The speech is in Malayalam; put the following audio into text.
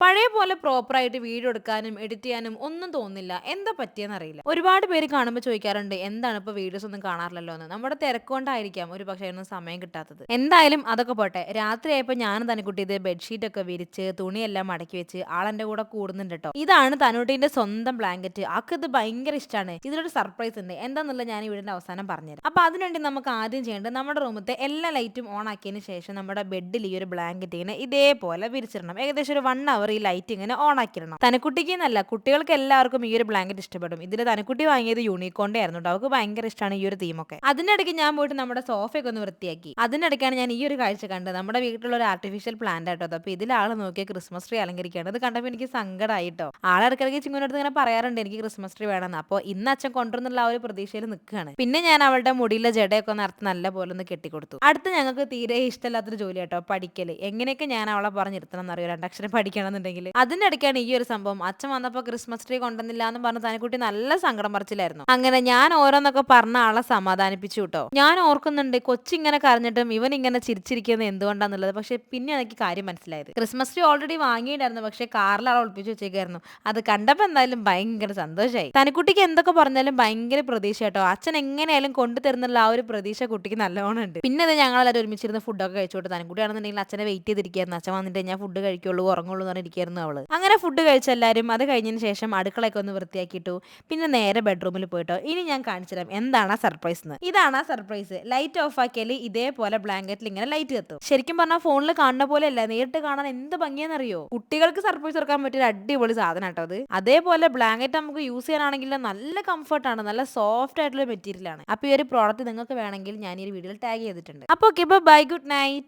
പഴയ പോലെ പ്രോപ്പറായിട്ട് വീഡിയോ എടുക്കാനും എഡിറ്റ് ചെയ്യാനും ഒന്നും തോന്നുന്നില്ല. എന്താ പറ്റിയെന്നറിയില്ല. ഒരുപാട് പേര് കാണുമ്പോൾ ചോദിക്കാറുണ്ട് എന്താണ് ഇപ്പൊ വീഡിയോസ് ഒന്നും കാണാറില്ലല്ലോ എന്ന്. നമ്മുടെ തിരക്ക് കൊണ്ടായിരിക്കാം ഒരു പക്ഷേ അതിനൊന്നും സമയം കിട്ടാത്തത്. എന്തായാലും അതൊക്കെ പോട്ടെ. രാത്രിയായപ്പോൾ ഞാനും തനിക്കുട്ടി ഇത് ബെഡ്ഷീറ്റ് ഒക്കെ വിരിച്ച് തുണിയെല്ലാം മടക്കി വെച്ച് ആളെന്റെ കൂടെ കൂടുന്നുണ്ട് ട്ടോ. ഇതാണ് തനുട്ടീന്റെ സ്വന്തം ബ്ലാങ്കറ്റ്. ആൾക്ക് ഇത് ഭയങ്കര ഇഷ്ടമാണ്. ഇതിലൊരു സർപ്രൈസ് ഉണ്ട്. എന്താന്നുള്ളത് ഞാൻ ഈ വീടിന്റെ അവസാനം പറഞ്ഞുതരാം. അപ്പൊ അതിനുവേണ്ടി നമുക്ക് ആദ്യം ചെയ്യേണ്ടത് നമ്മുടെ റൂമത്തെ എല്ലാ ലൈറ്റും ഓൺ ആക്കിയതിന് ശേഷം നമ്മുടെ ബെഡിൽ ഈ ഒരു ബ്ലാങ്കറ്റ് ഇങ്ങനെ ഇതേപോലെ വിരിച്ചിടണം. ഏകദേശം ഒരു 1 അവർ ഈ ലൈറ്റ് ഇങ്ങനെ ഓൺ ആക്കിയിടണം. തനക്കുട്ടിക്ക് എന്നല്ല, കുട്ടികൾക്ക് എല്ലാവർക്കും ഈ ഒരു ബ്ലാങ്കറ്റ് ഇഷ്ടപ്പെടും. ഇതിൽ തനക്കുട്ടി വാങ്ങിയത് യൂണിക്കോണിന്റെ ആയിരുന്നു ട്ടോ. അവൾക്ക് ഭയങ്കര ഇഷ്ടമാണ് ഈ ഒരു തീമൊക്കെ. അതിനിടയ്ക്ക് ഞാൻ പോയിട്ട് നമ്മുടെ സോഫയൊക്കെ ഒന്ന് വൃത്തിയാക്കി. അതിനിടയ്ക്കാണ് ഞാൻ ഈ ഒരു കാഴ്ച കണ്ടത്. നമ്മുടെ വീട്ടിലുള്ള ഒരു ആർട്ടിഫിഷ്യൽ പ്ലാന്റ് ആട്ടോ. അപ്പൊ ഇതിൽ ആള് നോക്കിയ ക്രിസ്മസ് ട്രീ അലങ്കരിക്കുകയാണ്. ഇത് കണ്ടപ്പോൾ എനിക്ക് സങ്കടമായിട്ടോ. ആളിടയ്ക്കിടയ്ക്ക് ചിങ്ങനടുത്ത് ഇങ്ങനെ പറയാറുണ്ട് എനിക്ക് ക്രിസ്മസ് ട്രീ വേണമെന്ന്. അപ്പോൾ ഇന്ന് അച്ഛൻ കൊണ്ടുവന്നുള്ള ആ ഒരു പ്രതീക്ഷയിൽ നിൽക്കുകയാണ്. പിന്നെ ഞാൻ അവളുടെ മുടിയിലെ ജടയൊക്കെ നടത്തി നല്ല പോലെ ഒന്ന് കെട്ടിക്കൊടുത്തു. അടുത്ത് ഞങ്ങൾക്ക് തീരെ ഇഷ്ടമില്ലാത്തൊരു ജോലി കേട്ടോ, പഠിക്കല്. എങ്ങനെയൊക്കെ ഞാൻ അവളെ പറഞ്ഞിരുത്തണം എന്നറിയോ, രണ്ടക്ഷരം പഠിക്കണമെന്നുണ്ടെങ്കിൽ. അതിനിടയ്ക്കാണ് ഈ ഒരു സംഭവം. അച്ഛൻ വന്നപ്പോൾ ക്രിസ്മസ് ട്രീ കൊണ്ടുവന്നില്ല എന്ന് പറഞ്ഞ് തനിക്കുട്ടി നല്ല സങ്കടം പറിച്ചിലായിരുന്നു. അങ്ങനെ ഞാൻ ഓരോന്നൊക്കെ പറഞ്ഞ ആളെ സമാധാനിപ്പിച്ചു കേട്ടോ. ഞാൻ ഓർക്കുന്നുണ്ട് കൊച്ചിങ്ങനെ കരഞ്ഞിട്ടും ഇവൻ ഇങ്ങനെ ചിരിച്ചിരിക്കുന്നത് എന്തുകൊണ്ടാന്നുള്ളത്. പക്ഷെ പിന്നെ എനിക്ക് കാര്യം മനസ്സിലായത്. ക്രിസ്മസ് ട്രീ ഓൾറെഡി വാങ്ങിയിട്ടായിരുന്നു, പക്ഷെ കാറിൽ ആൾ ഒളിപ്പിച്ച് വെച്ചേക്കായിരുന്നു. അത് കണ്ടപ്പോൾ എന്തായാലും ഭയങ്കര സന്തോഷമായി. തനിക്കുട്ടിക്ക് എന്തൊക്കെ പറഞ്ഞാലും ഭയങ്കര പ്രതീക്ഷ കേട്ടോ. അച്ഛൻ എങ്ങനെയായാലും കൊണ്ടുതരുന്നുള്ള ആ ഒരു പ്രതീക്ഷ കുട്ടിക്ക് നല്ലോണം ഉണ്ട്. പിന്നെ അത് ഞങ്ങളെല്ലാവരും ഒരുമിച്ചിരുന്ന് ഫുഡൊക്കെ കഴിച്ചോട്ട്. തനിക്കുട്ടിയാണെന്നുണ്ടെങ്കിൽ അച്ഛനെ വെയിറ്റ് ചെയ്തിരിക്കുകയായിരുന്നു. അച്ഛൻ വന്നിട്ട് ഞാൻ ഫുഡ് കഴിക്കുള്ളൂ ഉറങ്ങുള്ളൂ എന്ന് പറഞ്ഞിരിക്കുകയായിരുന്നു അവള്. അങ്ങനെ ഫുഡ് കഴിച്ച എല്ലാവരും. അത് കഴിഞ്ഞതിന് ശേഷം അടുക്കളയൊക്കെ ഒന്ന് വൃത്തിയാക്കിയിട്ടു. പിന്നെ നേരെ ബെഡ്റൂമിൽ പോയിട്ടോ. ഇനി ഞാൻ കാണിച്ചു തരാം എന്താണ് ആ സർപ്രൈസ് എന്ന്. ഇതാണ് ആ സർപ്രൈസ്. ലൈറ്റ് ഓഫ് ആക്കിയാൽ ഇതേപോലെ ബ്ലാങ്കറ്റിൽ ഇങ്ങനെ ലൈറ്റ് കത്തും. ശരിക്കും പറഞ്ഞാൽ ഫോണിൽ കാണുന്ന പോലെയല്ല, നേരിട്ട് കാണാൻ എന്ത് ഭംഗിയാണെന്നറിയോ. കുട്ടികൾക്ക് സർപ്രൈസ് കൊടുക്കാൻ പറ്റിയ ഒരു അടിപൊളി സാധനം കേട്ടോ അത്. അതേപോലെ ബ്ലാങ്കറ്റ് നമുക്ക് യൂസ് ചെയ്യാനാണെങ്കിൽ നല്ല കംഫർട്ടാണ്, നല്ല സോഫ്റ്റ് ആയിട്ടുള്ള മെറ്റീരിയൽ ആണ്. അപ്പൊ ഈ ഒരു പ്രോഡക്റ്റ് നിങ്ങൾക്ക് വേണമെങ്കിൽ ഞാൻ ഈ വീഡിയോയിൽ ടാഗ് ചെയ്തിട്ടുണ്ട്. അപ്പോൾ ഓക്കെ, ബൈ, ഗുഡ് നൈറ്റ്.